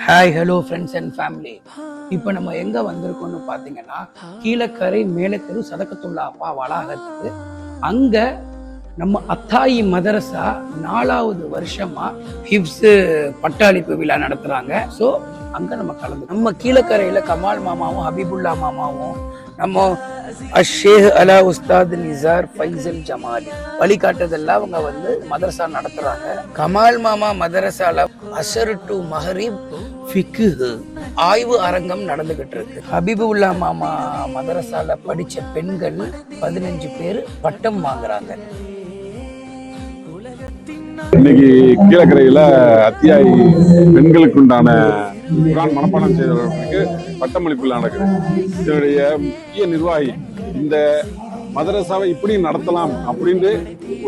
Hi hello friends and family. இப்போ நம்ம எங்கே வந்திருக்கோம்னு பார்த்தீங்கன்னா கீழக்கரை மேலத்தெரு சதகத்துல்லா அப்பா வளாகத்துக்கு. அங்கே நம்ம அத்தாயி மதரசா 4வது வருஷமா ஹிப்ஸு பட்டாளிப்பு விழா நடத்துகிறாங்க. ஸோ அங்கே நம்ம நம்ம கீழக்கரையில் கமால் மாமாவும் ஹபீபுல்லா மாமாவும் நம்ம ஷேக் அலா உஸ்தாத் நிசார் ஃபைசல் ஜமாலி வழிகாட்டுதெல்லாம் அவங்க மதரசா நடத்துறாங்க. கமால் மாமா மதரசால அசர் டு மஹரிப் ஃபிக்ஹ் ஆய்வு அரங்கம் நடந்துகிட்டு இருக்கு. ஹபீபுல்லா மாமா மதரசால படிச்ச பெண்கள் 15 பேர் பட்டம் வாங்குறாங்க. இன்னைக்கு கீழக்கரையில அத்தியாயி பெண்களுக்கு உண்டான குர்ஆன் மனப்பாடம் செய்தவர்களுக்கு பட்டமளிப்பு நடக்குது. இதனுடைய முக்கிய நிர்வாகி இந்த மதரசாவை இப்படி நடத்தலாம் அப்படின்னு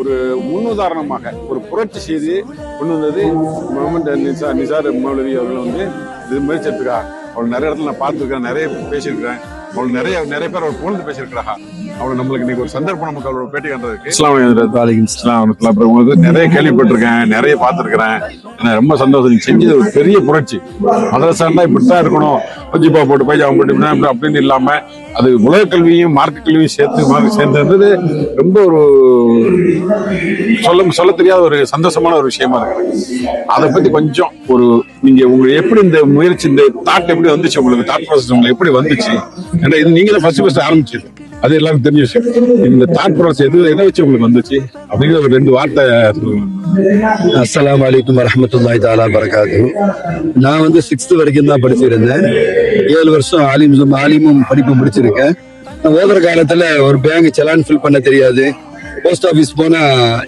ஒரு முன்னுதாரணமாக ஒரு புரட்சி செய்து கொண்டு வந்தது முகமது நிசார் மௌலவி அவர்கள் இது முயற்சிருக்காங்க. அவள் நிறைய இடத்துல நான் பார்த்துருக்கேன், நிறைய பேசியிருக்கிறேன். அவள் நிறைய பேர் அவள் புகழ்ந்து பேசியிருக்கிறாங்க. அவள் நம்மளுக்கு இன்னைக்கு ஒரு சந்தர்ப்பம் நமக்கு அவளோட பேட்டி கண்டதுக்கு நிறைய கேள்விப்பட்டிருக்கேன், நிறைய பார்த்துருக்கிறேன். ரொம்ப சந்தோஷம். நீங்க செஞ்சது ஒரு பெரிய புரட்சி. மதரசாண்டா இப்படித்தான் இருக்கணும், பஞ்சிப்பா போட்டு பைஜாமா போட்டு அப்படின்னு இல்லாம அது உலக கல்வியும் மார்க்க கல்வியும் சேர்ந்து ரொம்ப ஒரு சொல்ல தெரியாத ஒரு சந்தோஷமான ஒரு விஷயமா இருக்கு. அதை பத்தி கொஞ்சம் ஒரு நீங்க உங்களுக்கு எப்படி இந்த முயற்சி, இந்த தாட் எப்படி வந்துச்சு, உங்களுக்கு தாட் ப்ராசஸ் உங்களுக்கு எப்படி வந்துச்சு? ஏன்னா இது நீங்க தான் ஃபர்ஸ்ட் ஆரம்பிச்சது, அது எல்லாரும் தெரிஞ்ச விஷயம். இந்த தாட் ப்ராசஸ் எதை வச்சு உங்களுக்கு வந்துச்சு அப்படிங்கிற ஒரு 2 வார்த்தை சொல்லுங்க. அஸ்ஸலாமு அலைக்கும் வரஹ்மத்துல்லாஹி தஆலா பரகாத்துஹு. நான் 6th வரைக்கும் தான் படிச்சிருந்தேன். 7 வருஷம் ஆலிமும் படிப்பு முடிச்சிருக்கேன். நான் ஓதுற காலத்துல ஒரு பேங்க் செலான் ஃபில் பண்ண தெரியாது, போஸ்ட் ஆபீஸ் போனா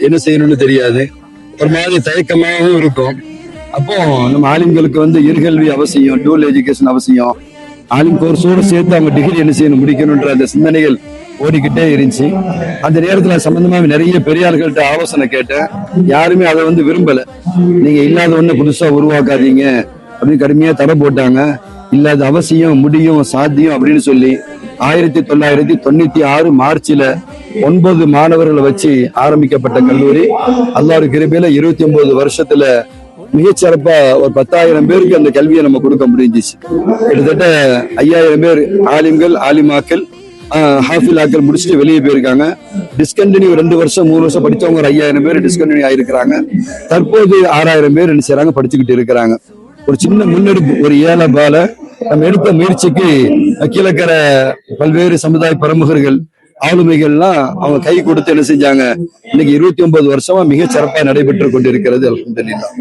என்ன செய்யணும்னு தெரியாது, ஒரு மாதிரி தயக்கமாகவும் இருக்கும். அப்போ நம்ம ஆலிம்களுக்கு இருகல்வி அவசியம், டூல் எஜுகேஷன் அவசியம். ஆலிம் கோர்ஸோடு சேர்த்து அவங்க டிகிரி என்ன செய்யணும், முடிக்கணும்ன்ற அந்த சிந்தனைகள் ஓடிக்கிட்டே இருந்துச்சு. அந்த நேரத்துல சம்பந்தமா நிறைய பெரியார்கள்ட்ட ஆலோசனை கேட்டேன். யாருமே அதை விரும்பல. நீங்க இல்லாத ஒண்ணு புதுசா உருவாக்காதீங்க அப்படின்னு கடுமையா தடை போட்டாங்க. இல்லாத அவசியம், முடியும், சாத்தியம் அப்படின்னு சொல்லி 1996 மார்ச்ல 9 மாணவர்களை வச்சு ஆரம்பிக்கப்பட்ட கல்லூரி அல்லாஹ்வுடைய கிருபையில 29 வருஷத்துல மிகச்சிறப்பா ஒரு 10,000 பேருக்கு அந்த கல்வியை நம்ம கொடுக்க முடிஞ்சிச்சு. கிட்டத்தட்ட 5,000 பேர் ஆலிம்கள், ஆலிமாக்கள், ஹாஃபிலாக்கள் முடிச்சுட்டு வெளியே போயிருக்காங்க. டிஸ்கண்டினியூ 2 வருஷம் 3 வருஷம் படிச்சவங்க ஒரு 5,000 பேர் டிஸ்கண்டினியூ ஆயிருக்கிறாங்க. தற்போது 6,000 பேர் என்ன செய்யறாங்க, படிச்சுக்கிட்டு இருக்கிறாங்க. ஒரு சின்ன முன்னெடுப்பு, ஒரு ஏலபால நம்ம எடுத்த முயற்சிக்கு கீழக்கரை பல்வேறு சமுதாய பிரமுகர்கள், ஆளுமைகள்லாம் அவங்க கை கொடுத்து என்ன செஞ்சாங்க. இன்னைக்கு 29 வருஷமா மிக சிறப்பாக நடைபெற்று கொண்டிருக்கிறது. அல்ஹம்துலில்லாஹ்.